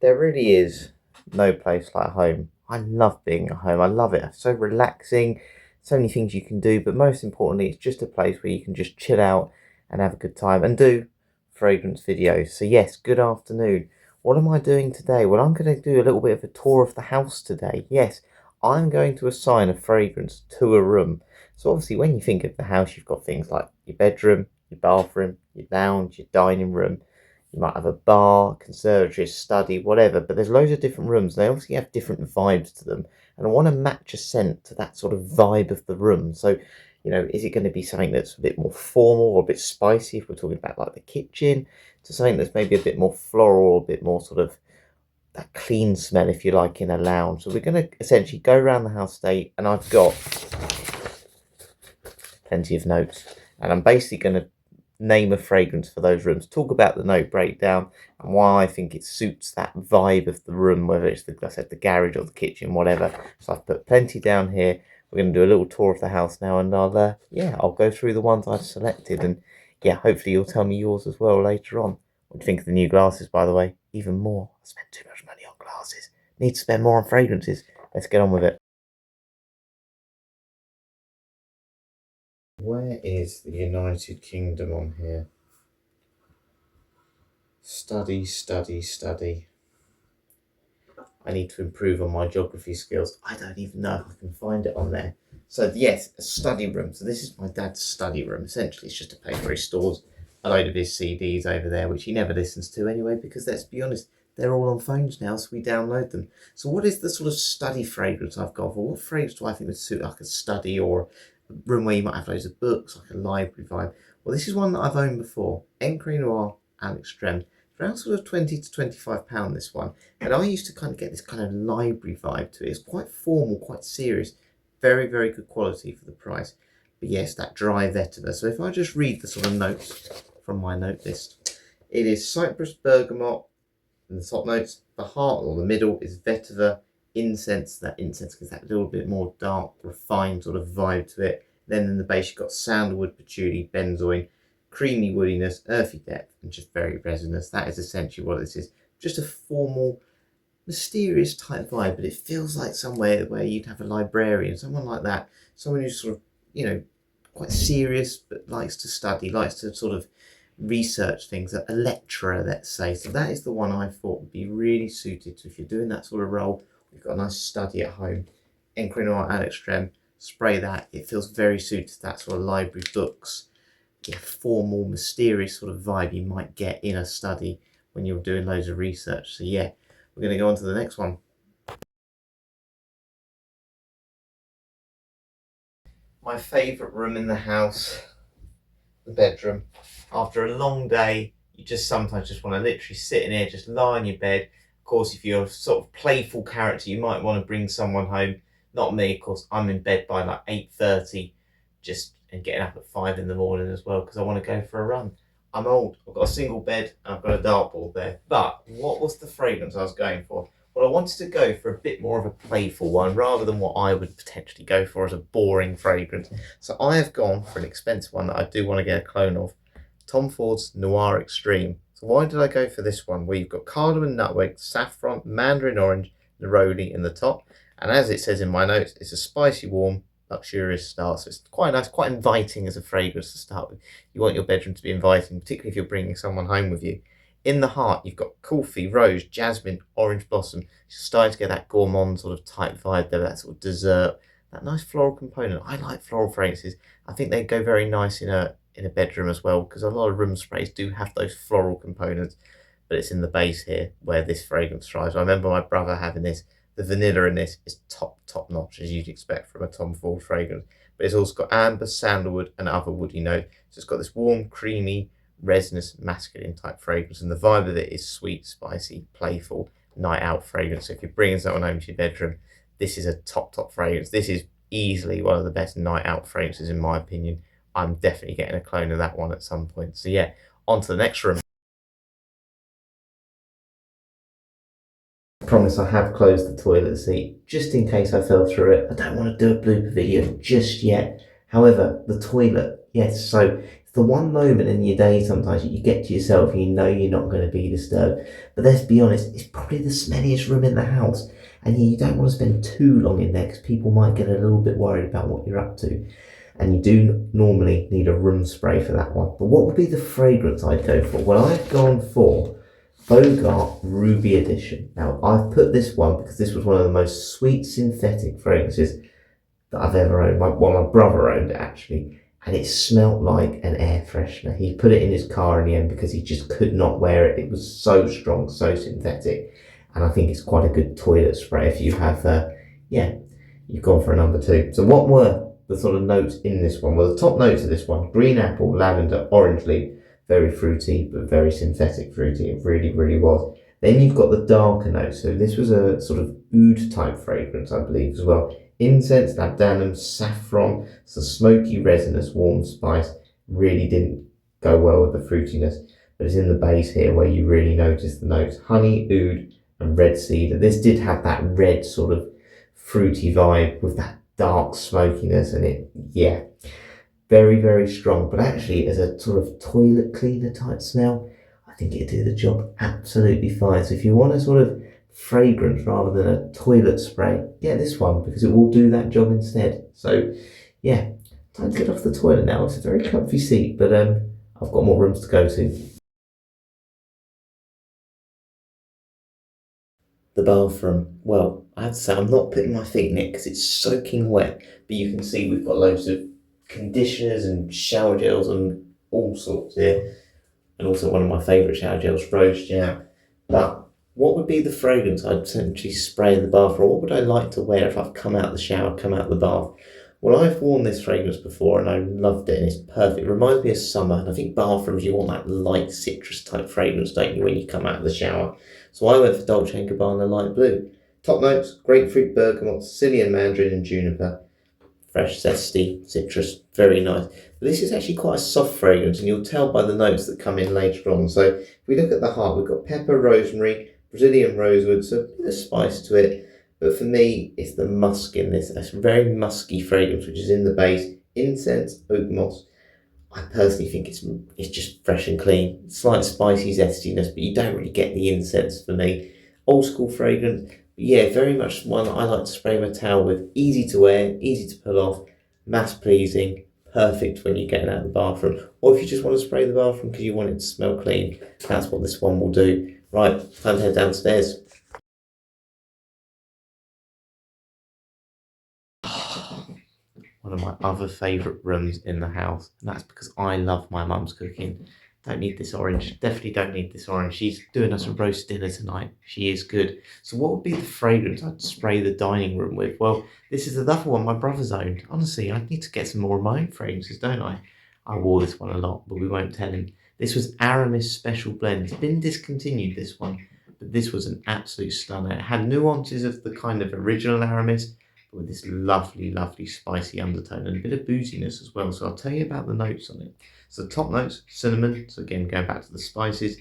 There really is no place like home. I love being at home. I love it. It's so relaxing. So many things you can do, but most importantly, it's just a place where you can just chill out and have a good time and do fragrance videos. So yes, good afternoon. What am I doing today? Well, I'm going to do a little bit of a tour of the house today. Yes, I'm going to assign a fragrance to a room. So obviously when you think of the house, you've got things like your bedroom, your bathroom, your lounge, your dining room. You might have a bar, conservatory, study, whatever, but there's loads of different rooms. They obviously have different vibes to them. And I want to match a scent to that sort of vibe of the room. So, is it going to be something that's a bit more formal or a bit spicy if we're talking about like the kitchen, to something that's maybe a bit more floral, or a bit more sort of that clean smell, if you like, in a lounge. So we're going to essentially go around the house today, and I've got plenty of notes. And I'm basically going to name a fragrance for those rooms, talk about the note breakdown and why I think it suits that vibe of the room, whether it's like I said, the garage or the kitchen, whatever. So I've put plenty down here. We're going to do a little tour of the house now, and I'll go through the ones I've selected, and hopefully you'll tell me yours as well later on. What do you think of the new glasses, by the way? Even more. I spent too much money on glasses. Need to spend more on fragrances. Let's get on with it. Where is the United Kingdom on here? Study, study, study. I need to improve on my geography skills. I don't even know if I can find it on there. So yes, a study room. So this is my dad's study room. Essentially, it's just a place where he stores a load of his CDs over there, which he never listens to anyway, because let's be honest, they're all on phones now, so we download them. So what is the sort of study fragrance I've got for? What fragrance do I think would suit like a study or a room where you might have loads of books, like a library vibe? Well, this is one that I've owned before. Encre Noir Alex Strem. Around sort of £20 to £25 this one. And I used to kind of get this kind of library vibe to it. It's quite formal, quite serious. Very, very good quality for the price. But yes, that dry vetiver. So if I just read the sort of notes from my note list. It is cypress, bergamot, and the top notes. The heart, or the middle, is vetiver, incense. That incense gives that little bit more dark, refined sort of vibe to it. Then in the base, you've got sandalwood, patchouli, benzoin, creamy woodiness, earthy depth, and just very resinous. That is essentially what this is. Just a formal, mysterious type vibe, but it feels like somewhere where you'd have a librarian, someone like that, someone who's sort of, quite serious, but likes to study, likes to sort of research things, a lecturer, let's say. So that is the one I thought would be really suited to if you're doing that sort of role. You've got a nice study at home. Encre Noir Alex Strem, spray that. It feels very suited to that sort of library books, formal, mysterious sort of vibe you might get in a study when you're doing loads of research. So yeah, we're going to go on to the next one. My favourite room in the house, the bedroom. After a long day, you just sometimes just want to literally sit in here, just lie on your bed. Of course, if you're a sort of playful character, you might want to bring someone home. Not me, of course. I'm in bed by like 8:30, and getting up at 5 in the morning as well because I want to go for a run. I'm old. I've got a single bed and I've got a dartboard there. But what was the fragrance I was going for? Well, I wanted to go for a bit more of a playful one rather than what I would potentially go for as a boring fragrance. So I have gone for an expensive one that I do want to get a clone of. Tom Ford's Noir Extreme. So why did I go for this one? Well, you've got cardamom, nutmeg, saffron, mandarin orange, neroli in the top. And as it says in my notes, it's a spicy, warm, luxurious start. So it's quite nice, quite inviting as a fragrance to start with. You want your bedroom to be inviting, particularly if you're bringing someone home with you. In the heart, you've got coffee, rose, jasmine, orange blossom. You're starting to get that gourmand sort of type vibe there, that sort of dessert, that nice floral component. I like floral fragrances. I think they go very nice in a bedroom as well, because a lot of room sprays do have those floral components, but it's in the base here where this fragrance thrives. I remember my brother having this. The vanilla in this is top notch, as you'd expect from a Tom Ford fragrance, but it's also got amber, sandalwood, and other woody note. So it's got this warm, creamy, resinous, masculine type fragrance, and the vibe of it is sweet, spicy, playful, night out fragrance. So if you're bringing someone home to your bedroom, this is a top fragrance. This is easily one of the best night out fragrances in my opinion. I'm definitely getting a clone of that one at some point. So yeah, on to the next room. I promise I have closed the toilet seat just in case I fell through it. I don't want to do a blooper video just yet. However, the toilet, yes, so It's the one moment in your day sometimes you get to yourself and you know you're not going to be disturbed. But let's be honest, it's probably the smelliest room in the house. And you don't want to spend too long in there because people might get a little bit worried about what you're up to. And you do normally need a room spray for that one. But what would be the fragrance I'd go for? Well, I've gone for Bogart Ruby Edition. Now, I've put this one because this was one of the most sweet synthetic fragrances that I've ever owned. My brother owned it actually, and it smelt like an air freshener. He put it in his car in the end because he just could not wear it. It was so strong, so synthetic, and I think it's quite a good toilet spray if you have, you've gone for a number two. So what were the sort of notes in this one? Well, the top notes of this one: green apple, lavender, orange leaf. Very fruity, but very synthetic fruity. It really, really was. Then you've got the darker notes. So this was a sort of oud type fragrance, I believe, as well. Incense, labdanum, saffron, so smoky, resinous, warm spice. Really didn't go well with the fruitiness, but it's in the base here where you really notice the notes. Honey, oud, and red cedar. This did have that red sort of fruity vibe with that dark smokiness, and it, yeah, very, very strong, but actually as a sort of toilet cleaner type smell, I think it'd do the job absolutely fine. So if you want a sort of fragrance rather than a toilet spray, get this one because it will do that job instead. So yeah, time to get off the toilet now. It's a very comfy seat, but I've got more rooms to go to. The bathroom, well, I have to say I'm not putting my feet in it because it's soaking wet, but you can see we've got loads of conditioners and shower gels and all sorts here, and also one of my favourite shower gels, Rose Jam. But what would be the fragrance I'd essentially spray in the bath, or what would I like to wear if I've come out of the shower, come out of the bath? Well, I've worn this fragrance before and I loved it, and it's perfect. It reminds me of summer, and I think bathrooms, you want that light citrus type fragrance, don't you, when you come out of the shower? So I went for Dolce & Gabbana Light Blue. Top notes: grapefruit, bergamot, Sicilian mandarin, and juniper. Fresh, zesty, citrus, very nice. But this is actually quite a soft fragrance, and you'll tell by the notes that come in later on. So if we look at the heart, we've got pepper, rosemary, Brazilian rosewood, so a bit of spice to it. But for me, it's the musk in this. It's a very musky fragrance, which is in the base. Incense, oak moss. I personally think it's just fresh and clean. Slight spicy zestiness, but you don't really get the incense for me. Old school fragrance. Yeah, very much one that I like to spray my towel with. Easy to wear, easy to pull off, mass pleasing, perfect when you're getting out of the bathroom. Or if you just want to spray the bathroom because you want it to smell clean, that's what this one will do. Right, time to head downstairs. One of my other favourite rooms in the house, and that's because I love my mum's cooking. Don't need this orange. Definitely don't need this orange. She's doing us a roast dinner tonight. She is good. So what would be the fragrance I'd spray the dining room with? Well, this is another one my brother's owned. Honestly, I need to get some more of my own fragrances, don't I? I wore this one a lot, but we won't tell him. This was Aramis Special Blend. It's been discontinued, this one, but this was an absolute stunner. It had nuances of the kind of original Aramis, but with this lovely, lovely spicy undertone and a bit of booziness as well. So I'll tell you about the notes on it. So top notes: cinnamon. So again, going back to the spices,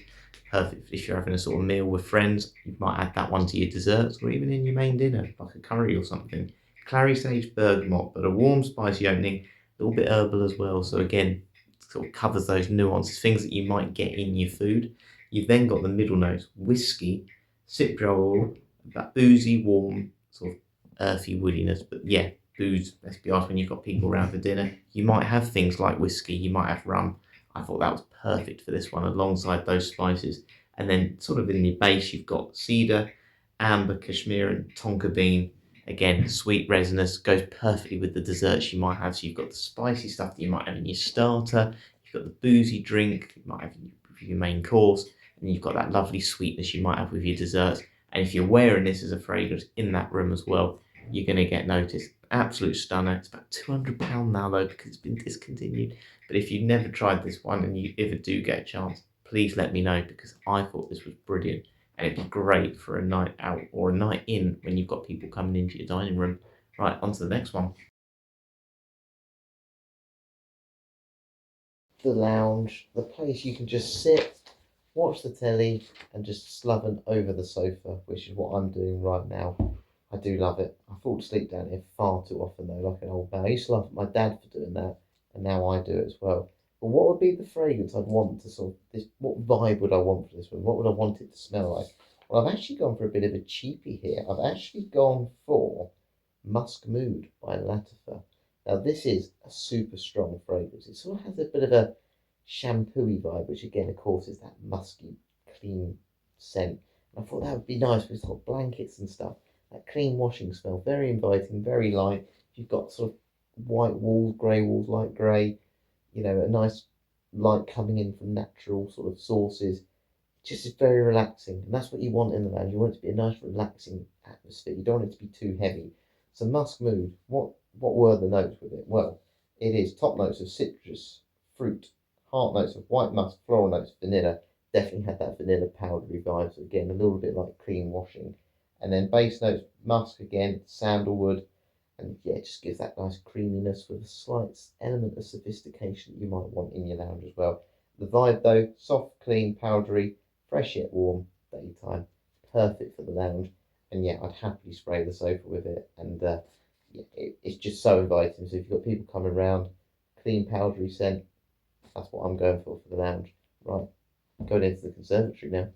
perfect if you're having a sort of meal with friends. You might add that one to your desserts or even in your main dinner, like a curry or something. Clary sage, bergamot, but a warm, spicy opening, a little bit herbal as well. So again, sort of covers those nuances, things that you might get in your food. You've then got the middle notes: whiskey, citral, that boozy, warm, sort of earthy woodiness. But yeah, booze, let's be honest, when you've got people around for dinner, you might have things like whiskey, you might have rum. I thought that was perfect for this one alongside those spices. And then sort of in the base, you've got cedar, amber, cashmere, and tonka bean. Again, sweet resinous, goes perfectly with the desserts you might have. So you've got the spicy stuff that you might have in your starter, you've got the boozy drink you might have in your main course, and you've got that lovely sweetness you might have with your desserts. And if you're wearing this as a fragrance in that room as well, you're going to get noticed. Absolute stunner. It's about £200 now though because it's been discontinued. But if you've never tried this one and you ever do get a chance, please let me know because I thought this was brilliant and it'd be great for a night out or a night in when you've got people coming into your dining room. Right, on to the next one. The lounge, the place you can just sit, watch the telly, and just sloven over the sofa, which is what I'm doing right now. I do love it. I fall asleep down here far too often though, like an old man. I used to laugh at my dad for doing that, and now I do it as well. But what would be the fragrance I'd want to sort of this? What vibe would I want for this one? What would I want it to smell like? Well, I've actually gone for a bit of a cheapie here. I've actually gone for Musk Mood by Latifa. Now, this is a super strong fragrance. It sort of has a bit of a shampooy vibe, which again, of course, is that musky, clean scent. And I thought that would be nice with sort of blankets and stuff. That clean washing smell, very inviting, very light. If you've got sort of white walls, grey walls, light grey, a nice light coming in from natural sort of sources. Just is very relaxing, and that's what you want in the lounge. You want it to be a nice, relaxing atmosphere. You don't want it to be too heavy. So Musk Mood, what were the notes with it? Well, it is top notes of citrus, fruit, heart notes of white musk, floral notes, vanilla. Definitely had that vanilla powdery vibe. So again, a little bit like clean washing, and then base notes musk again, sandalwood, and yeah, it just gives that nice creaminess with a slight element of sophistication that you might want in your lounge as well. The vibe though, soft, clean, powdery, fresh yet warm, daytime, perfect for the lounge. And yeah, I'd happily spray the sofa with it. And yeah, it's just so inviting. So if you've got people coming around, clean, powdery scent, that's what I'm going for the lounge. Right, going into the conservatory now.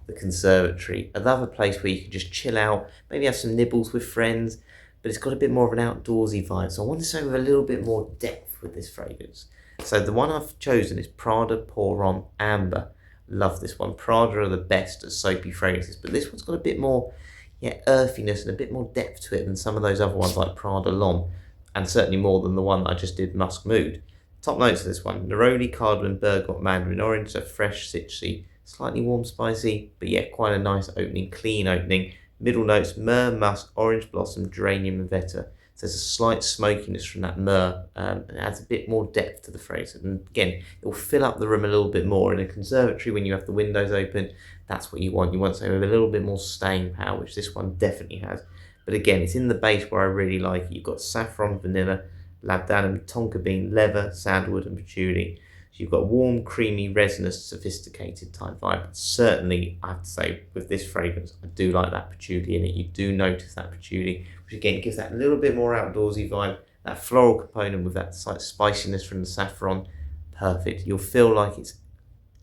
The conservatory, another place where you can just chill out, maybe have some nibbles with friends, but it's got a bit more of an outdoorsy vibe. So I want to say with a little bit more depth with this fragrance. So the one I've chosen is Prada Pour Homme Amber. Love this one. Prada are the best at soapy fragrances, but this one's got a bit more, yeah, earthiness and a bit more depth to it than some of those other ones like Prada L'Homme, and certainly more than the one that I just did, Musk Mood. Top notes of this one: neroli, cardamom, bergamot, mandarin orange, so fresh, citrusy, slightly warm, spicy, but yeah, quite a nice opening, clean opening. Middle notes: myrrh, musk, orange blossom, geranium, and vetiver. So there's a slight smokiness from that myrrh, and it adds a bit more depth to the fragrance. And again, it will fill up the room a little bit more. In a conservatory, when you have the windows open, that's what you want. You want something with a little bit more staying power, which this one definitely has. But again, it's in the base where I really like it. You've got saffron, vanilla, labdanum, tonka bean, leather, sandalwood, and patchouli. So you've got warm, creamy, resinous, sophisticated type vibe. But certainly, I have to say, with this fragrance, I do like that patchouli in it. You do notice that patchouli, which again gives that little bit more outdoorsy vibe. That floral component with that slight spiciness from the saffron, perfect. You'll feel like it's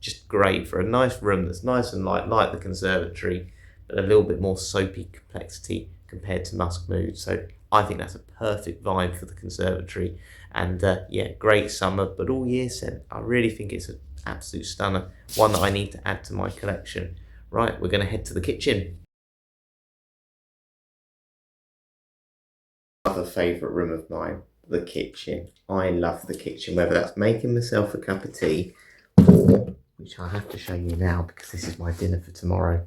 just great for a nice room that's nice and light, like the conservatory, but a little bit more soapy complexity compared to Musk Mood. So I think that's a perfect vibe for the conservatory. And yeah, great summer, but all year scent. I really think it's an absolute stunner. One that I need to add to my collection. Right, we're going to head to the kitchen. Another favourite room of mine, the kitchen. I love the kitchen, whether that's making myself a cup of tea or, which I have to show you now because this is my dinner for tomorrow.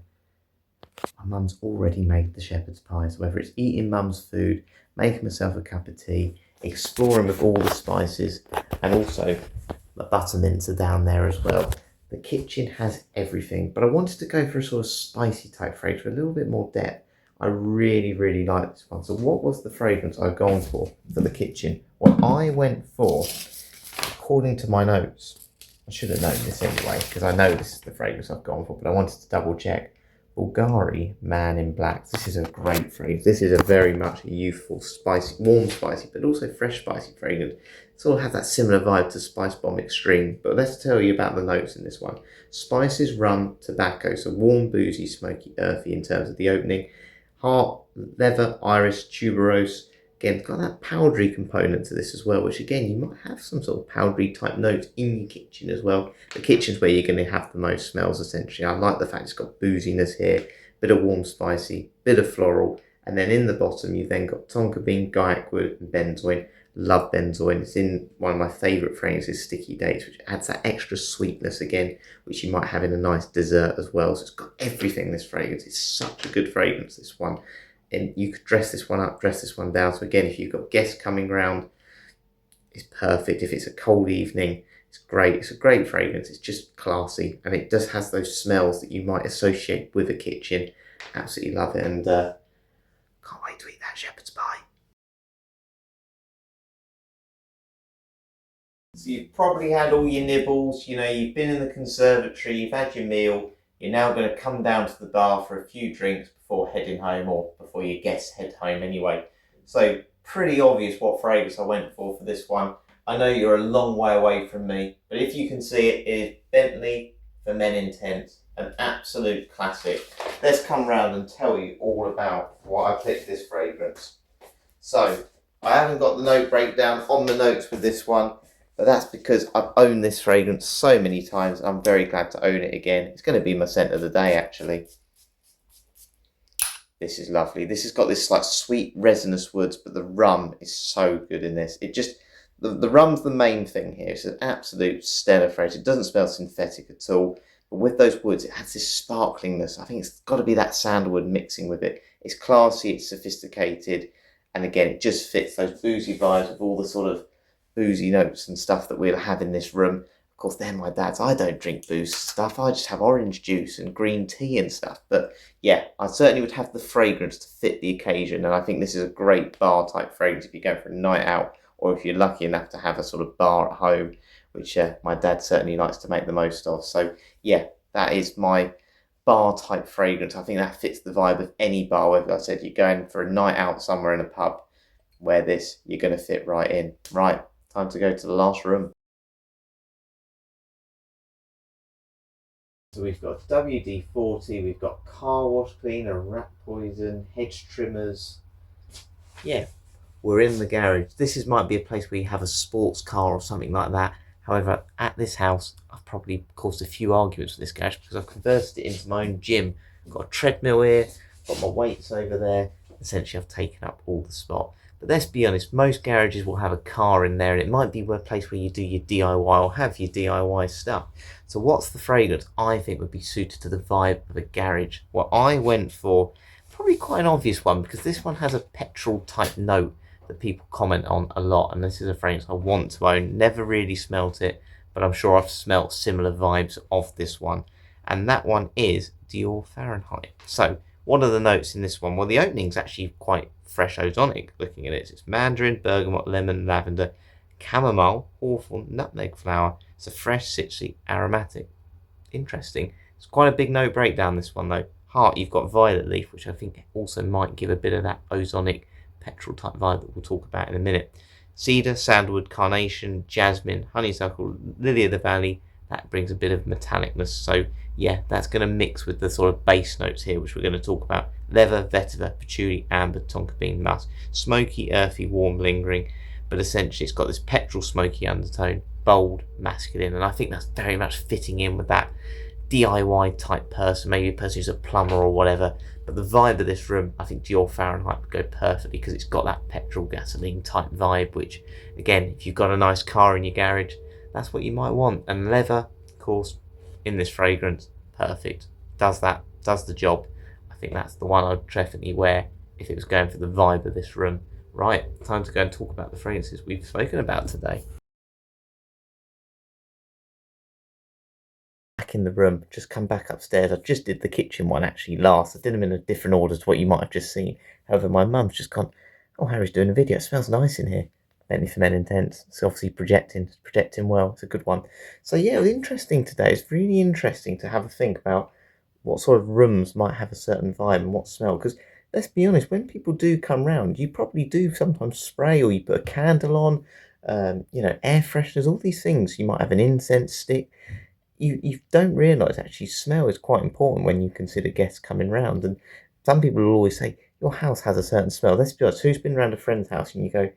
My mum's already made the shepherd's pie, so whether it's eating mum's food, making myself a cup of tea, exploring with all the spices, and also the buttermints are down there as well. The kitchen has everything, but I wanted to go for a sort of spicy type fragrance with a little bit more depth. I really, really like this one. So what was the fragrance I've gone for the kitchen? Well, I went for, according to my notes, I should have known this anyway, because I know this is the fragrance I've gone for, but I wanted to double check. Bulgari Man in Black. This is a great fragrance. This is a very much a youthful, spicy, warm spicy, but also fresh spicy fragrance. It sort of has that similar vibe to Spice Bomb Extreme. But let's tell you about the notes in this one. Spices, rum, tobacco. So warm, boozy, smoky, earthy in terms of the opening. Heart, leather, iris, tuberose. Again, got that powdery component to this as well, which again, you might have some sort of powdery type notes in your kitchen as well. The kitchen's where you're going to have the most smells, essentially. I like the fact it's got booziness here, bit of warm spicy, bit of floral, and then in the bottom, you've then got tonka bean, guyakwood, wood, and benzoin. Love benzoin. It's in one of my favourite fragrances, Sticky Dates, which adds that extra sweetness again, which you might have in a nice dessert as well. So it's got everything, this fragrance. It's such a good fragrance, this one. And you could dress this one up, dress this one down. So again, if you've got guests coming round, it's perfect. If it's a cold evening, it's great. It's a great fragrance. It's just classy. And it just has those smells that you might associate with a kitchen. Absolutely love it. And can't wait to eat that shepherd's pie. So you've probably had all your nibbles, you've been in the conservatory, you've had your meal, you're now going to come down to the bar for a few drinks before heading home, or before your guests head home anyway. So pretty obvious what fragrance I went for this one. I know you're a long way away from me, but if you can see it, it is Bentley for Men Intense, an absolute classic. Let's come round and tell you all about why I picked this fragrance. So, I haven't got the note breakdown on the notes with this one, but that's because I've owned this fragrance so many times. I'm very glad to own it again. It's going to be my scent of the day, actually. This is lovely. This has got this like sweet resinous woods, but the rum is so good in this. It just, the rum's the main thing here. It's an absolute stellar fragrance. It doesn't smell synthetic at all. But with those woods, it has this sparklingness. I think it's got to be that sandalwood mixing with it. It's classy, it's sophisticated. And again, it just fits those boozy vibes with all the sort of boozy notes and stuff that we'll have in this room. Of course, they're my dad's. I don't drink booze stuff. I just have orange juice and green tea and stuff. But yeah, I certainly would have the fragrance to fit the occasion. And I think this is a great bar type fragrance if you're going for a night out, or if you're lucky enough to have a sort of bar at home, which my dad certainly likes to make the most of. So yeah, that is my bar type fragrance. I think that fits the vibe of any bar. Whether I said you're going for a night out somewhere in a pub, wear this, you're going to fit right in. Right, time to go to the last room. So we've got WD-40, we've got car wash cleaner, rat poison, hedge trimmers. Yeah, we're in the garage. This might be a place where you have a sports car or something like that. However, at this house, I've probably caused a few arguments with this garage because I've converted it into my own gym. I've got a treadmill here, got my weights over there. Essentially, I've taken up all the spot. But let's be honest, most garages will have a car in there, and it might be a place where you do your DIY or have your DIY stuff. So what's the fragrance I think would be suited to the vibe of a garage? Well, I went for probably quite an obvious one because this one has a petrol type note that people comment on a lot, and this is a fragrance I want to own. Never really smelt it, but I'm sure I've smelt similar vibes of this one, and that one is Dior Fahrenheit. So what are the notes in this one? Well, the opening's actually quite fresh ozonic looking at it. It's mandarin, bergamot, lemon, lavender, chamomile, hawthorn, nutmeg flower. It's a fresh, citrusy, aromatic. Interesting. It's quite a big note breakdown, this one though. Heart, you've got violet leaf, which I think also might give a bit of that ozonic petrol type vibe that we'll talk about in a minute. Cedar, sandalwood, carnation, jasmine, honeysuckle, lily of the valley. That brings a bit of metallicness. So yeah, that's going to mix with the sort of base notes here, which we're going to talk about. Leather, vetiver, patchouli, amber, tonka bean, musk. Smoky, earthy, warm, lingering. But essentially it's got this petrol smoky undertone. Bold, masculine. And I think that's very much fitting in with that DIY type person. Maybe a person who's a plumber or whatever. But the vibe of this room, I think Dior Fahrenheit would go perfectly because it's got that petrol gasoline type vibe, which again, if you've got a nice car in your garage, that's what you might want. And leather, of course, in this fragrance, perfect. Does the job. I think that's the one I'd definitely wear if it was going for the vibe of this room. Right, time to go and talk about the fragrances we've spoken about today. Back in the room, just come back upstairs. I just did the kitchen one actually last. I did them in a different order to what you might have just seen. However, my mum's just gone, oh, Harry's doing a video. It smells nice in here. Bentley for Men Intense. It's obviously projecting well. It's a good one. So yeah, it was interesting today. It's really interesting to have a think about what sort of rooms might have a certain vibe and what smell. Because let's be honest, when people do come round, you probably do sometimes spray or you put a candle on, air fresheners, all these things. You might have an incense stick. You don't realise actually smell is quite important when you consider guests coming round. And some people will always say, your house has a certain smell. Let's be honest, who's been around a friend's house and you go,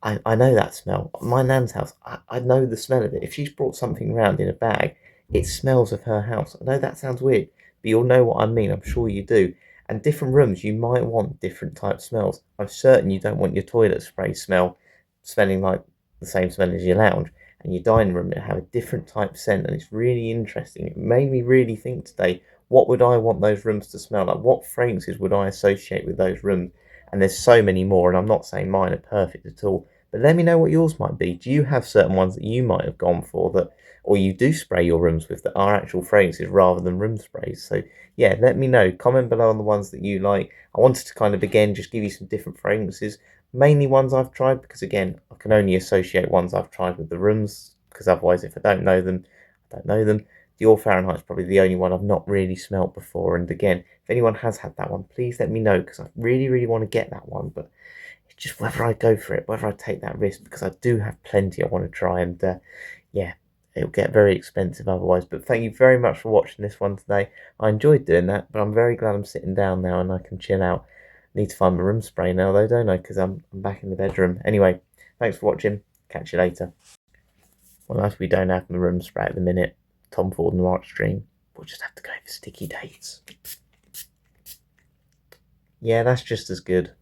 I know that smell. My nan's house, I know the smell of it. If she's brought something round in a bag, it smells of her house. I know that sounds weird, but you'll know what I mean. I'm sure you do. And different rooms, you might want different type smells. I'm certain you don't want your toilet spray smelling like the same smell as your lounge. And your dining room, it'll have a different type scent. And it's really interesting. It made me really think today, what would I want those rooms to smell like? What fragrances would I associate with those rooms? And there's so many more, and I'm not saying mine are perfect at all. But let me know what yours might be. Do you have certain ones that you might have gone for that, or you do spray your rooms with that are actual fragrances rather than room sprays? So yeah, let me know. Comment below on the ones that you like. I wanted to kind of again just give you some different fragrances, mainly ones I've tried because again, I can only associate ones I've tried with the rooms because otherwise, if I don't know them, I don't know them. Dior Fahrenheit is probably the only one I've not really smelt before. And again, if anyone has had that one, please let me know because I really, really want to get that one. But just whether I go for it, whether I take that risk, because I do have plenty I want to try, and yeah, it'll get very expensive otherwise. But thank you very much for watching this one today. I enjoyed doing that, but I'm very glad I'm sitting down now and I can chill out. Need to find my room spray now though, don't I? Because I'm back in the bedroom. Anyway, thanks for watching. Catch you later. Well, as we don't have my room spray at the minute, Tom Ford and March Stream, we'll just have to go for sticky dates. Yeah, that's just as good.